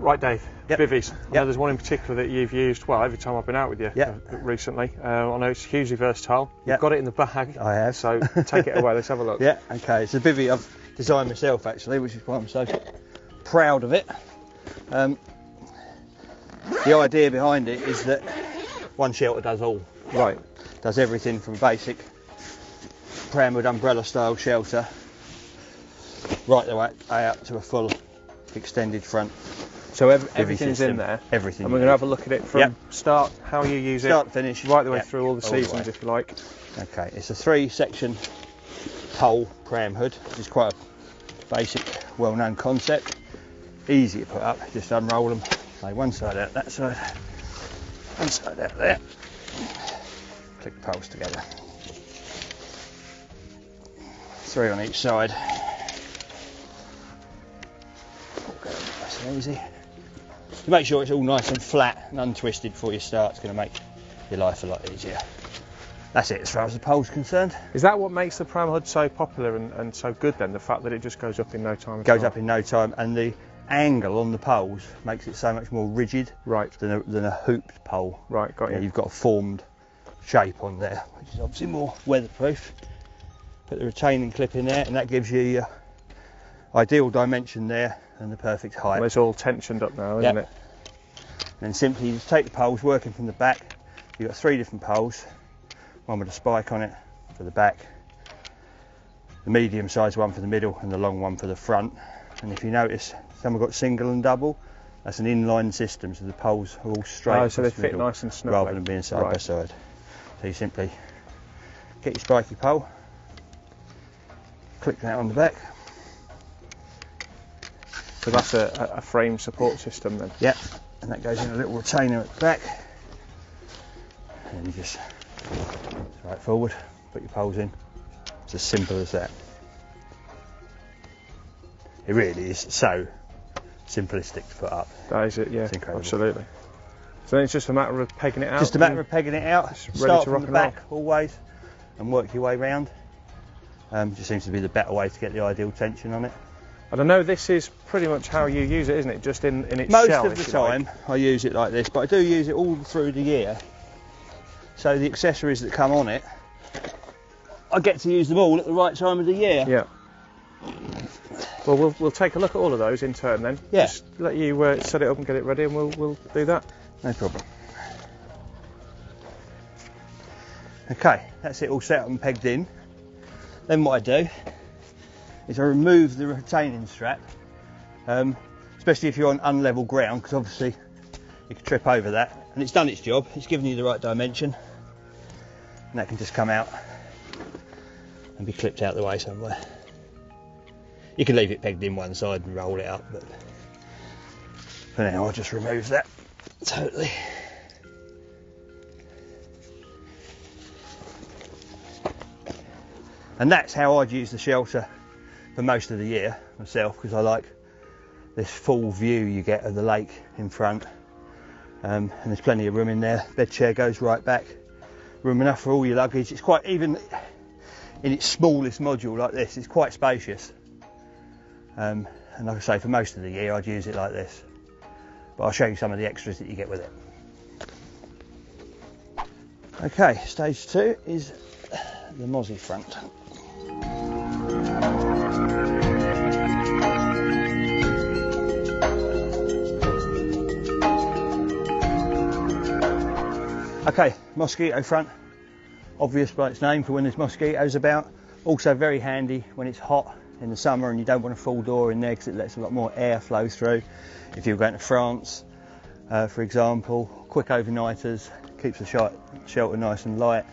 Right, Dave, Yep. Bivvies. I know Yep. there's one in particular that you've used, well, every time I've been out with you recently. I know it's hugely versatile. You've Yep. got it in the bag. I have. So take it away, let's have a look. Yeah, okay, it's a Bivvy I've designed myself actually, which is why I'm so proud of it. The idea behind it is that one shelter does all. Right. Does everything from basic pram with umbrella style shelter right the way out to a full extended front. So Bivvy everything's system. in there. Everything. And we're going to have a look at it from Yep. start, how you use Start it, to finish. right the way Yep. through all the All the seasons, way. if you like. Okay, it's a 3-section pole pram hood, which is quite a basic, well-known concept. Easy to put up, just unroll them, lay one side out that side, one side out there, click the poles together. 3 on each side. Okay, nice and easy. To make sure it's all nice and flat and untwisted before you start, it's going to make your life a lot easier. That's it as far as the pole's concerned. Is that what makes the pram hood so popular and so good then, the fact that it just goes up in no time? Goes up in no time, and the angle on the poles makes it so much more rigid than a hooped pole. Right, got you. You've got a formed shape on there, which is obviously more weatherproof. Put the retaining clip in there, and that gives you your ideal dimension there and the perfect height. Well, it's all tensioned up now, isn't it? And then simply you just take the poles, working from the back. You've got 3 different poles, one with a spike on it for the back, the medium sized one for the middle, and the long one for the front. And if you notice, some have got single and double. That's an inline system, so the poles are all straight. Oh, so they across the fit middle, nice and snug, rather like. than being side by Right. side. So you simply get your spiky pole, click that on the back. So that's a frame support system then? Yep, and that goes in a little retainer at the back. And you just right forward, put your poles in. It's as simple as that. It really is so simplistic to put up. That is it, yeah, It's incredible. absolutely. So then it's just a matter of pegging it out? Just a matter of pegging it out, It's ready start to from rock the and back roll. always, and work your way round. Just seems to be the better way to get the ideal tension on it. And I know this is pretty much how you use it, isn't it? Just in its Most shell, of the if you like. time I use it like this, but I do use it all through the year. So the accessories that come on it, I get to use them all at the right time of the year. Yeah. Well, we'll take a look at all of those in turn then. Yeah. Just let you set it up and get it ready, and we'll do that. No problem. Okay, that's it all set up and pegged in. Then what I do is I remove the retaining strap, especially if you're on unlevel ground, because obviously you can trip over that. And it's done its job, it's given you the right dimension, and that can just come out and be clipped out the way somewhere. You can leave it pegged in one side and roll it up, but for now I'll just remove that totally. And that's how I'd use the shelter for most of the year myself, because I like this full view you get of the lake in front, and there's plenty of room in there. Bed chair goes right back, room enough for all your luggage. It's quite, even in its smallest module like this, it's quite spacious. And like I say, for most of the year I'd use it like this, but I'll show you some of the extras that you get with it. Okay, stage 2 is the mozzie front. Okay, mosquito front, obvious by its name for when there's mosquitoes about. Also very handy when it's hot in the summer and you don't want a full door in there, because it lets a lot more air flow through. If you're going to France, for example, quick overnighters, keeps the shelter nice and light,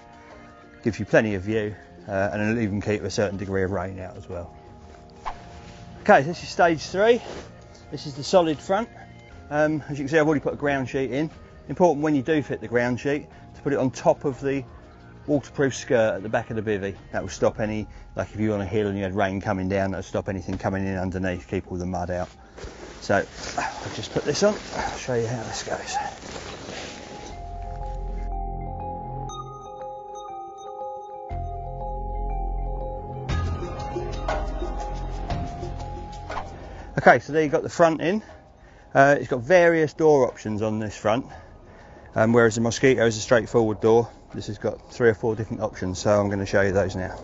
gives you plenty of view, and it'll even keep a certain degree of rain out as well. Okay, this is stage 3. This is the solid front. As you can see, I've already put a ground sheet in. Important when you do fit the ground sheet to put it on top of the waterproof skirt at the back of the bivvy. That will stop any, like if you're on a hill and you had rain coming down, that'll stop anything coming in underneath, keep all the mud out. So I'll just put this on, I'll show you how this goes. Okay, so there you've got the front in. It's got various door options on this front, whereas the Mosquito is a straightforward door. This has got 3 or 4 different options, so I'm going to show you those now.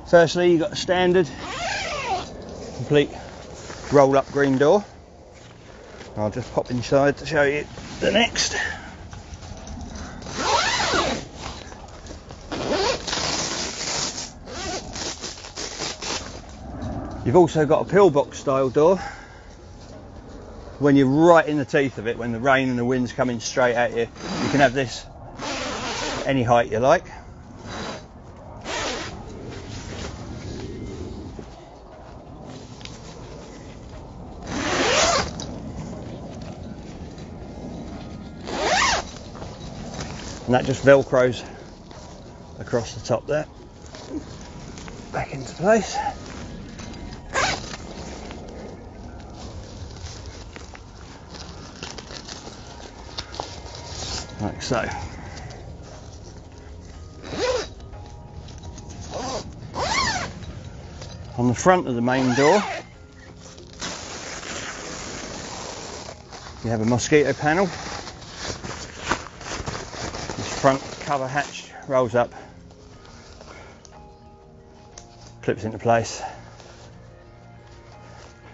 Firstly, you've got a standard complete roll-up green door. I'll just pop inside to show you the next. You've also got a pillbox style door. When you're right in the teeth of it, when the rain and the wind's coming straight at you, you can have this any height you like. And that just velcros across the top there, back into place. Like so. On the front of the main door, you have a Mosquito panel. This front cover hatch rolls up, clips into place.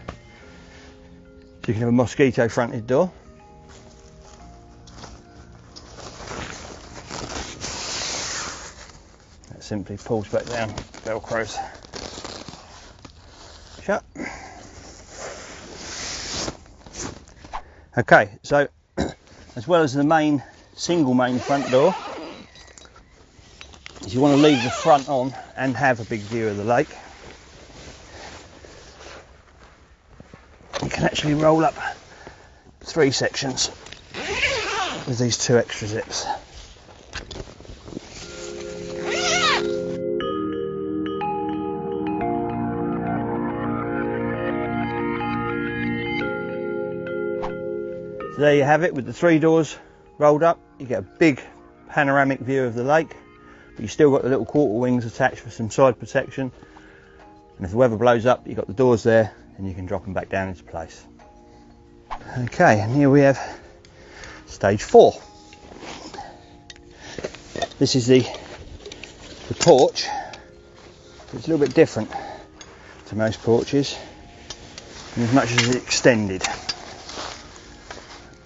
So you can have a Mosquito fronted door. That simply pulls back down, velcros shut. Okay, so as well as the main single main front door, if you want to leave the front on and have a big view of the lake, you can actually roll up 3 sections with these 2 extra zips. So there you have it, with the 3 doors rolled up. You get a big panoramic view of the lake, but you still got the little quarter wings attached for some side protection. And if the weather blows up, you've got the doors there and you can drop them back down into place. Okay, and here we have stage 4. This is the porch. It's a little bit different to most porches, in as much as it's extended.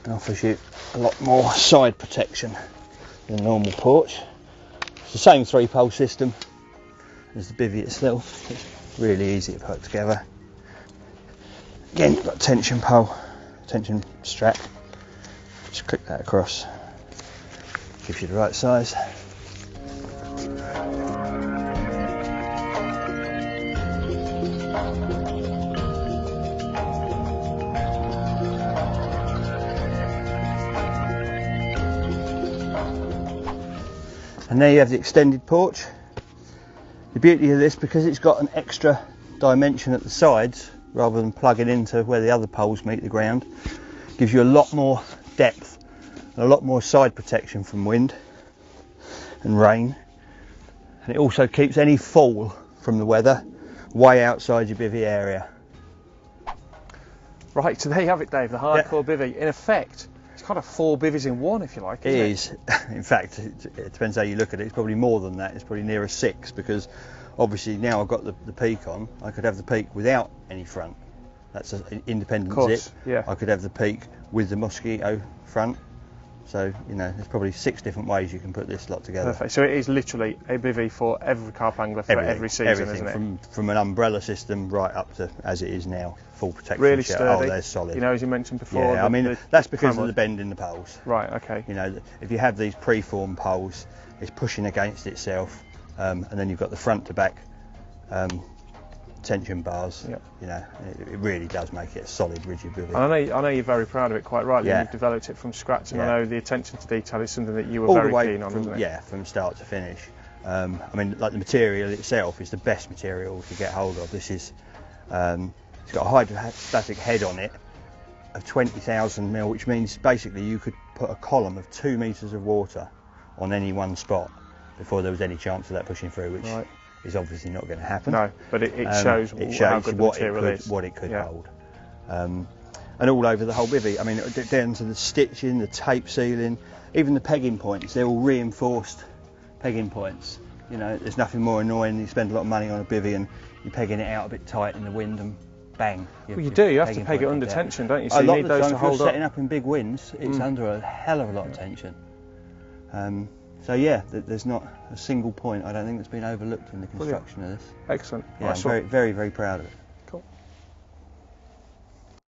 It offers you a lot more side protection than a normal porch. It's the same 3-pole system as the Bivvy itself. It's really easy to put together. Again, you've got a tension pole, tension strap. Just click that across. Gives you the right size. And there you have the extended porch. The beauty of this, because it's got an extra dimension at the sides rather than plugging into where the other poles meet the ground, gives you a lot more depth and a lot more side protection from wind and rain. And it also keeps any fall from the weather way outside your bivvy area. Right, so there you have it, Dave, the hardcore bivvy. In effect, it's kind of 4 bivvies in one, if you like, isn't it? It is. In fact, it depends how you look at it. It's probably more than that. It's probably nearer 6, because obviously now I've got the peak on. I could have the peak without any front. That's an independent zip. Yeah. I could have the peak with the Mosquito front. So, you know, there's probably 6 different ways you can put this lot together. Perfect. So it is literally a bivvy for every carp angler for every season, isn't it? From an umbrella system right up to as it is now, full protection. Really shelter. sturdy. Oh, they're solid. You know, as you mentioned before. Yeah, I mean, that's because of the bend in the poles. Right, okay. You know, if you have these pre-formed poles, it's pushing against itself, and then you've got the front to back tension bars. Yep. You know, it really does make it a solid, rigid bivvy. And I know you're very proud of it, quite rightly. Yeah. You've developed it from scratch, and Yeah. I know the attention to detail is something that you were All very the way keen on, isn't it? Yeah, from start to finish. I mean, like the material itself is the best material to get hold of. This is, it's got a hydrostatic head on it of 20,000 mil, which means basically you could put a column of 2 meters of water on any one spot before there was any chance of that pushing through, which right. is obviously not going to happen. No, but it shows how good the material is. What it could hold. And all over the whole bivvy. I mean, down to the stitching, the tape sealing, even the pegging points. They're all reinforced pegging points. You know, there's nothing more annoying. You spend a lot of money on a bivvy and you're pegging it out a bit tight in the wind and bang. Well, you do. You have to peg it under tension, don't you? So a lot you need of the those time, to hold if you're setting up in big winds, it's under a hell of a lot of tension. So yeah, there's not a single point I don't think that's been overlooked in the construction of this. Excellent. Yeah, I'm very, very, very proud of it.